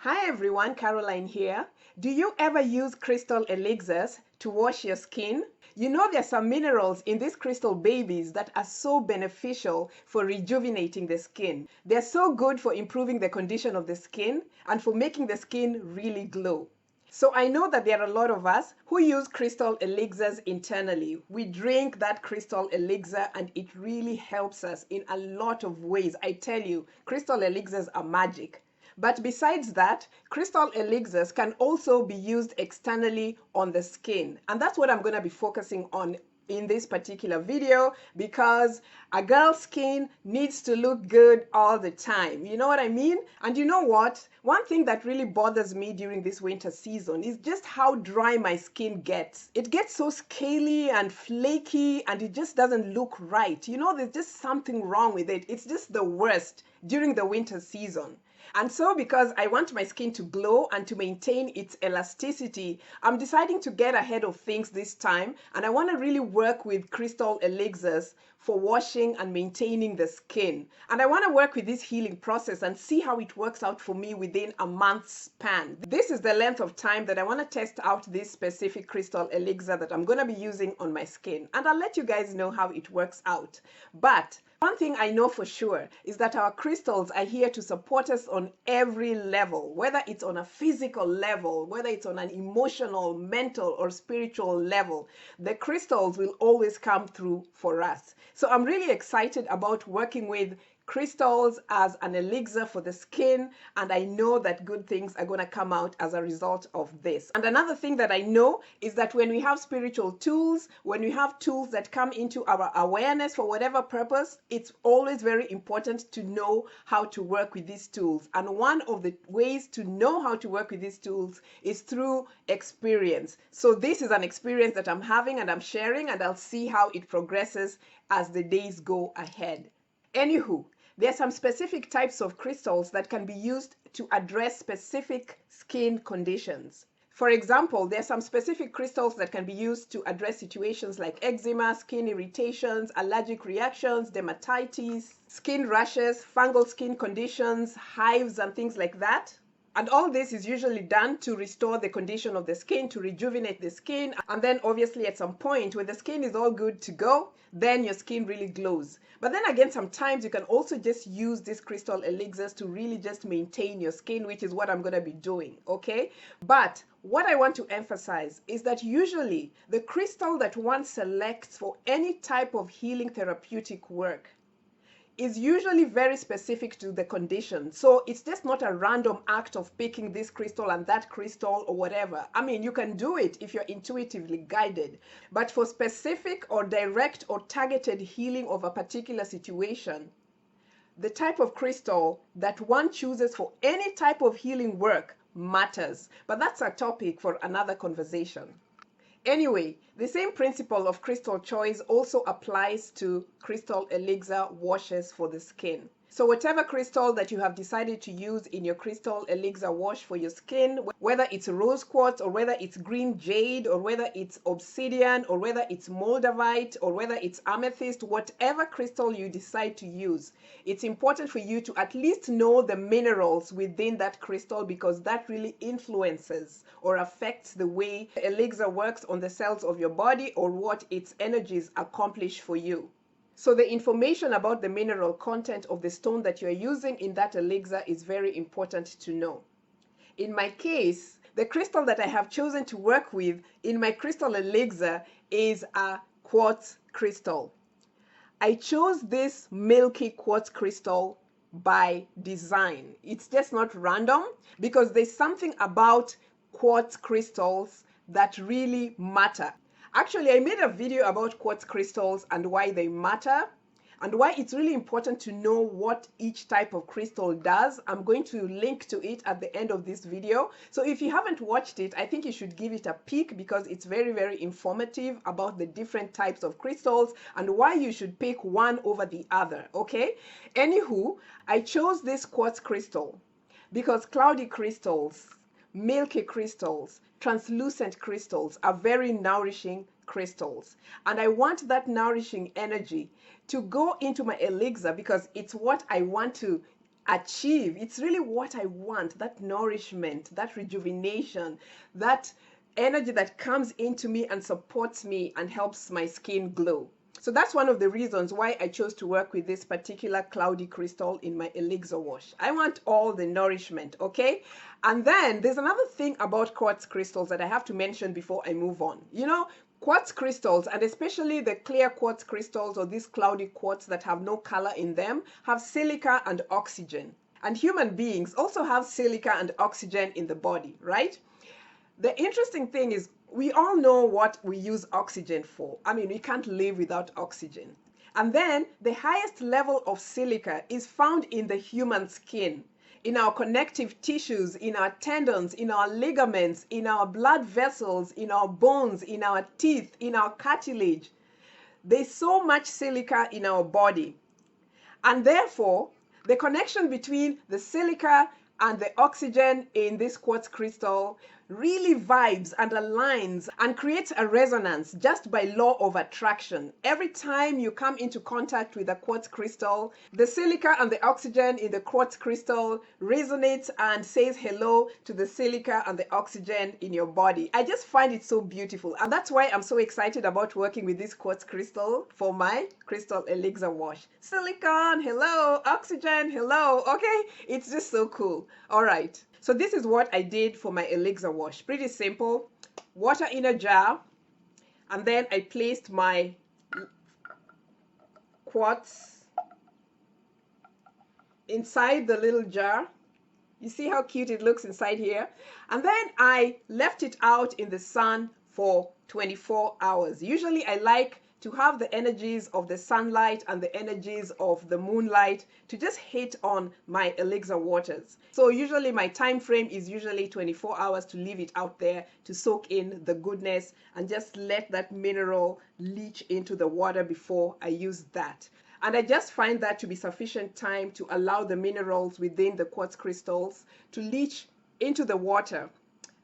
Hi everyone, Caroline here. Do you ever use crystal elixirs to wash your skin? You know there's some minerals in these crystal babies that are so beneficial for rejuvenating the skin. They're so good for improving the condition of the skin and for making the skin really glow. So I know that there are a lot of us who use crystal elixirs internally. We drink that crystal elixir and it really helps us in a lot of ways. I tell you, crystal elixirs are magic. But besides that, crystal elixirs can also be used externally on the skin. And that's what I'm going to be focusing on in this particular video, because a girl's skin needs to look good all the time. You know what I mean? And you know what? One thing that really bothers me during this winter season is just how dry my skin gets. It gets so scaly and flaky and it just doesn't look right. You know, there's just something wrong with it. It's just the worst during the winter season. And so because I want my skin to glow and to maintain its elasticity, I'm deciding to get ahead of things this time, and I want to really work with crystal elixirs for washing and maintaining the skin. And I want to work with this healing process and see how it works out for me within a month's span. This is the length of time that I want to test out this specific crystal elixir that I'm going to be using on my skin. And I'll let you guys know how it works out. But one thing I know for sure is that our crystals are here to support us on every level, whether it's on a physical level, whether it's on an emotional, mental, or spiritual level. The crystals will always come through for us. So I'm really excited about working with crystals as an elixir for the skin, and I know that good things are going to come out as a result of this. And another thing that I know is that when we have spiritual tools, when we have tools that come into our awareness for whatever purpose, it's always very important to know how to work with these tools. And one of the ways to know how to work with these tools is through experience. So this is an experience that I'm having and I'm sharing, and I'll see how it progresses as the days go ahead. Anywho, there are some specific types of crystals that can be used to address specific skin conditions. For example, there are some specific crystals that can be used to address situations like eczema, skin irritations, allergic reactions, dermatitis, skin rashes, fungal skin conditions, hives, and things like that. And all this is usually done to restore the condition of the skin, to rejuvenate the skin. And then obviously at some point when the skin is all good to go, then your skin really glows. But then again, sometimes you can also just use these crystal elixirs to really just maintain your skin, which is what I'm going to be doing, okay? But what I want to emphasize is that usually the crystal that one selects for any type of healing therapeutic work is usually very specific to the condition. So it's just not a random act of picking this crystal and that crystal or whatever. I mean, you can do it if you're intuitively guided, but for specific or direct or targeted healing of a particular situation, the type of crystal that one chooses for any type of healing work matters. But that's a topic for another conversation. Anyway, the same principle of crystal choice also applies to crystal elixir washes for the skin. So whatever crystal that you have decided to use in your crystal elixir wash for your skin, whether it's rose quartz or whether it's green jade or whether it's obsidian or whether it's moldavite or whether it's amethyst, whatever crystal you decide to use, it's important for you to at least know the minerals within that crystal, because that really influences or affects the way the elixir works on the cells of your body or what its energies accomplish for you. So the information about the mineral content of the stone that you're using in that elixir is very important to know. In my case, the crystal that I have chosen to work with in my crystal elixir is a quartz crystal. I chose this milky quartz crystal by design. It's just not random, because there's something about quartz crystals that really matter. Actually, I made a video about quartz crystals and why they matter and why it's really important to know what each type of crystal does. I'm going to link to it at the end of this video. So if you haven't watched it, I think you should give it a peek, because it's very, very informative about the different types of crystals and why you should pick one over the other, okay? Anywho, I chose this quartz crystal because cloudy crystals, milky crystals, translucent crystals are very nourishing crystals. And I want that nourishing energy to go into my elixir, because it's what I want to achieve. It's really what I want, that nourishment, that rejuvenation, that energy that comes into me and supports me and helps my skin glow. So that's one of the reasons why I chose to work with this particular cloudy crystal in my Elixir wash. I want all the nourishment, okay? And then there's another thing about quartz crystals that I have to mention before I move on. You know, quartz crystals, and especially the clear quartz crystals or these cloudy quartz that have no color in them, have silica and oxygen. And human beings also have silica and oxygen in the body, right? The interesting thing is we all know what we use oxygen for. I mean, we can't live without oxygen. And then the highest level of silica is found in the human skin, in our connective tissues, in our tendons, in our ligaments, in our blood vessels, in our bones, in our teeth, in our cartilage. There's so much silica in our body. And therefore, the connection between the silica and the oxygen in this quartz crystal really vibes and aligns and creates a resonance just by law of attraction. Every time you come into contact with a quartz crystal, the silica and the oxygen in the quartz crystal resonates and says hello to the silica and the oxygen in your body. I just find it so beautiful, and that's why I'm so excited about working with this quartz crystal for my crystal elixir wash. Silicon, hello, oxygen, hello. Okay, it's just so cool. All right. So this is what I did for my elixir wash. Pretty simple. Water in a jar, and then I placed my quartz inside the little jar. You see how cute it looks inside here? And then I left it out in the sun for 24 hours. Usually I like to have the energies of the sunlight and the energies of the moonlight to just hit on my elixir waters. So usually my time frame is usually 24 hours to leave it out there to soak in the goodness and just let that mineral leach into the water before I use that. And I just find that to be sufficient time to allow the minerals within the quartz crystals to leach into the water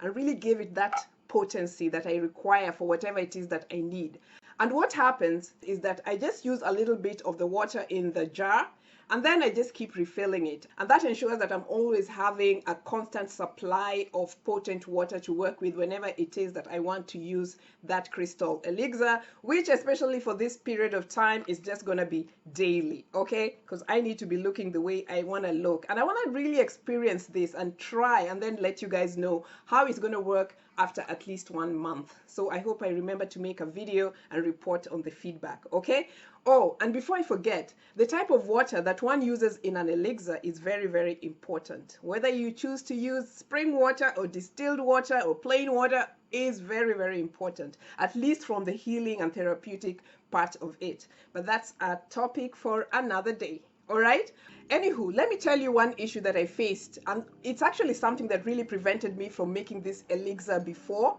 and really give it that potency that I require for whatever it is that I need. And what happens is that I just use a little bit of the water in the jar, and then I just keep refilling it. And that ensures that I'm always having a constant supply of potent water to work with whenever it is that I want to use that crystal elixir, which especially for this period of time is just going to be daily, okay? Because I need to be looking the way I want to look. And I want to really experience this and try and then let you guys know how it's going to work after at least 1 month. So I hope I remember to make a video and report on the feedback, okay? Oh, and before I forget, the type of water that one uses in an elixir is very, very important. Whether you choose to use spring water or distilled water or plain water is very, very important, at least from the healing and therapeutic part of it. But that's a topic for another day. All right. Anywho, let me tell you one issue that I faced, and it's actually something that really prevented me from making this elixir before,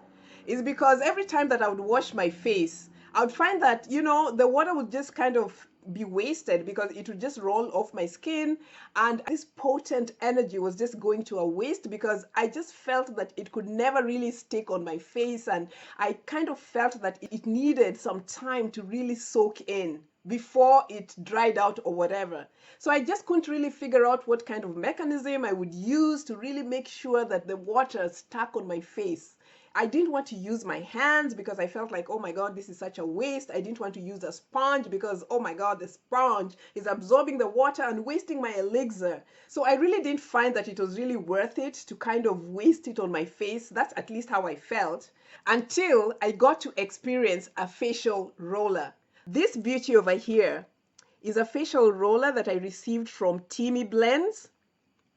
is because every time that I would wash my face, I would find that, you know, the water would just kind of be wasted because it would just roll off my skin, and this potent energy was just going to a waste because I just felt that it could never really stick on my face, and I kind of felt that it needed some time to really soak in before it dried out or whatever. So I just couldn't really figure out what kind of mechanism I would use to really make sure that the water stuck on my face. I didn't want to use my hands because I felt like, oh my God, this is such a waste. I didn't want to use a sponge because, oh my God, the sponge is absorbing the water and wasting my elixir. So I really didn't find that it was really worth it to kind of waste it on my face. That's at least how I felt, until I got to experience a facial roller. This beauty over here is a facial roller that I received from Teamy Blends.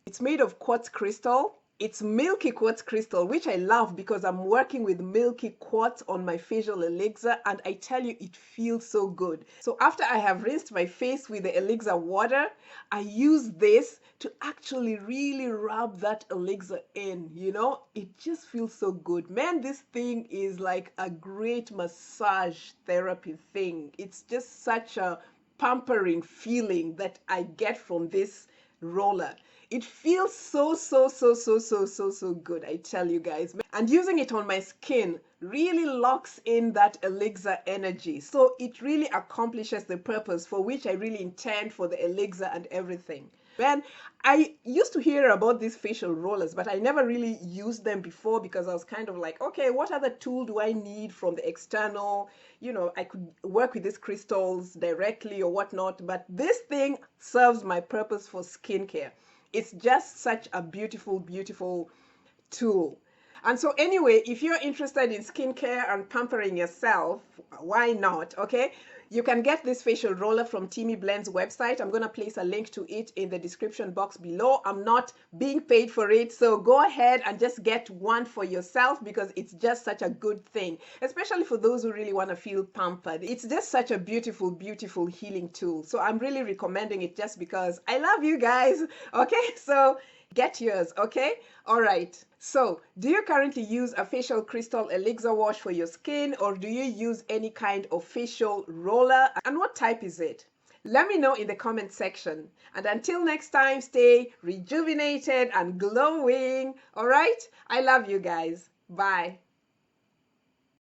It's made of quartz crystal. It's milky quartz crystal, which I love because I'm working with milky quartz on my facial elixir, and I tell you, it feels so good. So after I have rinsed my face with the elixir water, I use this to actually really rub that elixir in, you know? It just feels so good. Man, this thing is like a great massage therapy thing. It's just such a pampering feeling that I get from this roller. It feels so good, I tell you guys. And using it on my skin really locks in that elixir energy. So it really accomplishes the purpose for which I really intend for the elixir and everything. And I used to hear about these facial rollers, but I never really used them before because I was kind of like, okay, what other tool do I need from the external? You know, I could work with these crystals directly or whatnot, but this thing serves my purpose for skincare. It's just such a beautiful, beautiful tool. And so anyway, if you're interested in skincare and pampering yourself, why not? Okay. You can get this facial roller from Timmy Blend's website. I'm going to place a link to it in the description box below. I'm not being paid for it, so go ahead and just get one for yourself because it's just such a good thing, especially for those who really want to feel pampered. It's just such a beautiful, beautiful healing tool. So I'm really recommending it just because I love you guys. Okay, so get yours, okay? All right. So, do you currently use a facial crystal elixir wash for your skin, or do you use any kind of facial roller? And what type is it? Let me know in the comment section. And until next time, stay rejuvenated and glowing. All right? I love you guys. Bye.